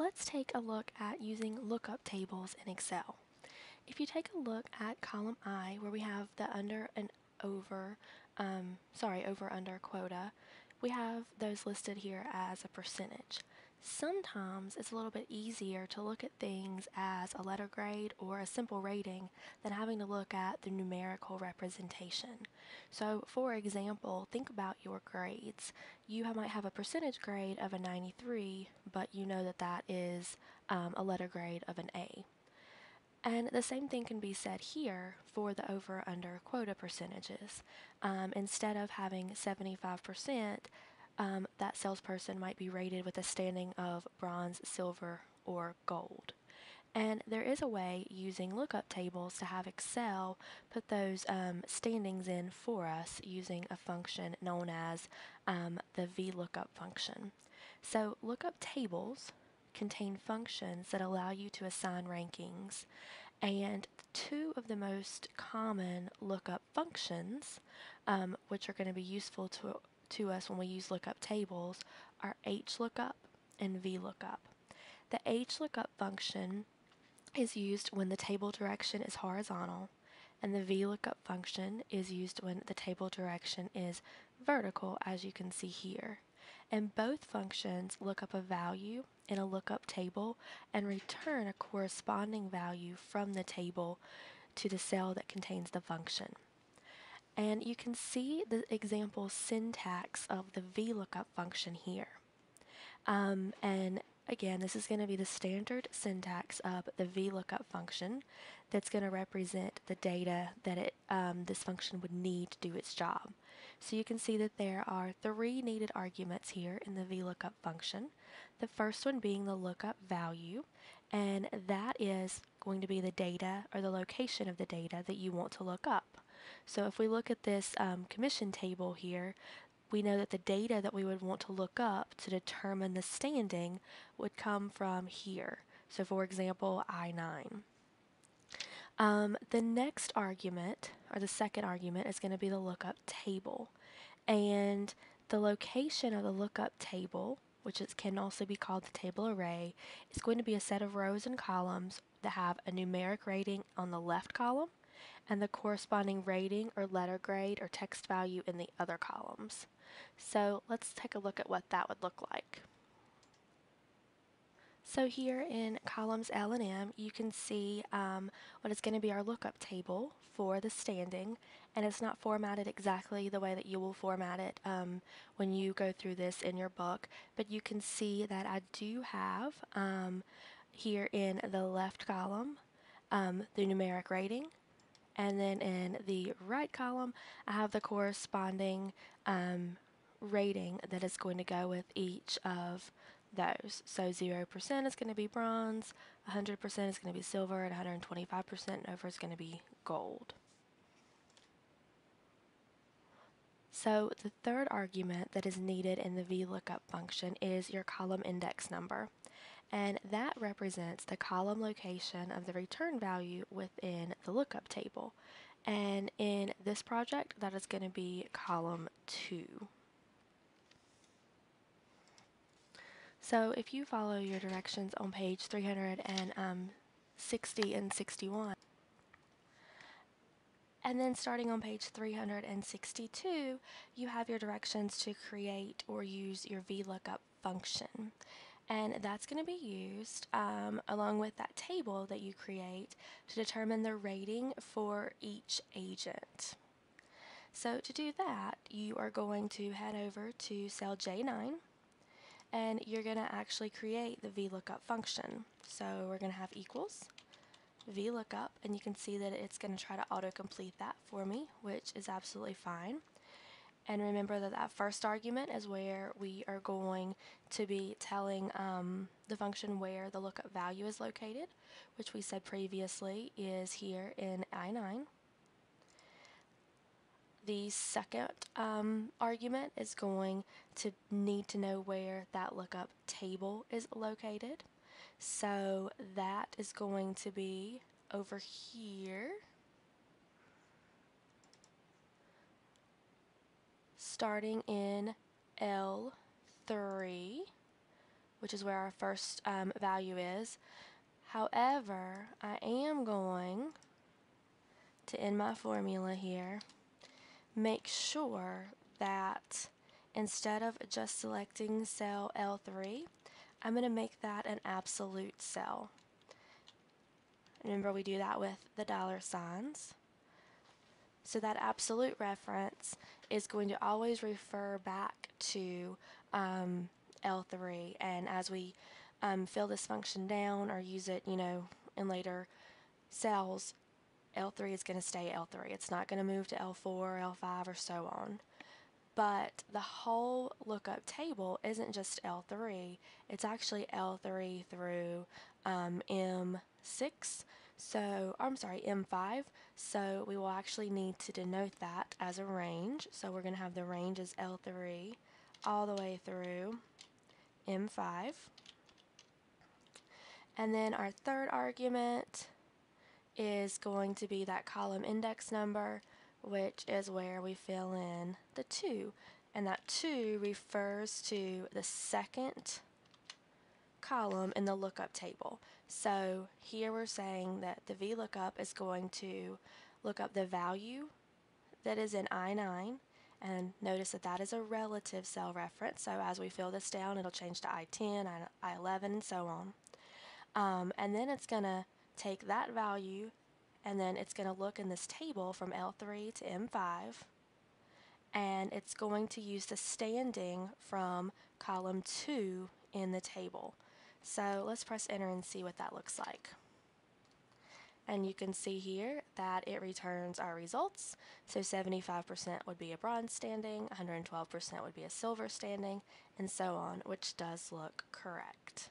Let's take a look at using lookup tables in Excel. If you take a look at column I, where we have the under and over, over under quota, we have those listed here as a percentage. Sometimes it's a little bit easier to look at things as a letter grade or a simple rating than having to look at the numerical representation. So for example, think about your grades. You might have a percentage grade of a 93, but you know that that is a letter grade of an A. And the same thing can be said here for the over-under quota percentages. Instead of having 75%, that salesperson might be rated with a standing of bronze, silver, or gold. And there is a way using lookup tables to have Excel put those standings in for us using a function known as the VLOOKUP function. So lookup tables contain functions that allow you to assign rankings, and two of the most common lookup functions, which are going to be useful to us when we use lookup tables, are HLOOKUP and VLOOKUP. The HLOOKUP function is used when the table direction is horizontal, and the VLOOKUP function is used when the table direction is vertical, as you can see here. And both functions look up a value in a lookup table and return a corresponding value from the table to the cell that contains the function. And you can see the example syntax of the VLOOKUP function here. And again, this is going to be the standard syntax of the VLOOKUP function that's going to represent the data that this function would need to do its job. So you can see that there are three needed arguments here in the VLOOKUP function. The first one being the lookup value, and that is going to be the data or the location of the data that you want to look up. So if we look at this commission table here, we know that the data that we would want to look up to determine the standing would come from here. So for example, I-9. The next argument, or the second argument, is going to be the lookup table. And the location of the lookup table, which can also be called the table array, is going to be a set of rows and columns that have a numeric rating on the left column and the corresponding rating or letter grade or text value in the other columns. So let's take a look at what that would look like. So here in columns L and M, you can see what is going to be our lookup table for the standing, and it's not formatted exactly the way that you will format it when you go through this in your book, but you can see that I do have here in the left column the numeric rating, and then in the right column I have the corresponding rating that is going to go with each of those. So 0% is going to be bronze, 100% is going to be silver, and 125% over is going to be gold. So the third argument that is needed in the VLOOKUP function is your column index number, and that represents the column location of the return value within the lookup table. And in this project, that is going to be column 2. So if you follow your directions on page 360 and 61, and then starting on page 362, you have your directions to create or use your VLOOKUP function. And that's going to be used along with that table that you create to determine the rating for each agent. So to do that, you are going to head over to cell J9, and you're going to actually create the VLOOKUP function. So we're going to have equals VLOOKUP, and you can see that it's going to try to autocomplete that for me, which is absolutely fine. And remember that that first argument is where we are going to be telling the function where the lookup value is located, which we said previously is here in I9. The second argument is going to need to know where that lookup table is located. So that is going to be over here, starting in L3, which is where our first value is. However, I am going to, in my formula here, make sure that instead of just selecting cell L3, I'm going to make that an absolute cell. Remember, we do that with the dollar signs. So that absolute reference is going to always refer back to L3, and as we fill this function down or use it, in later cells, L3 is going to stay L3. It's not going to move to L4, L5, or so on. But the whole lookup table isn't just L3, it's actually L3 through M6, M5, so we will actually need to denote that as a range. So we're going to have the range as L3 all the way through M5. And then our third argument is going to be that column index number, which is where we fill in the 2. And that 2 refers to the second column in the lookup table. So here we're saying that the VLOOKUP is going to look up the value that is in I9, and notice that that is a relative cell reference. So as we fill this down, it'll change to I10, I11, and so on. And then it's going to take that value, and then it's going to look in this table from L3 to M5, and it's going to use the standing from column 2 in the table. So let's press enter and see what that looks like. And you can see here that it returns our results. So 75% would be a bronze standing, 112% would be a silver standing, and so on, which does look correct.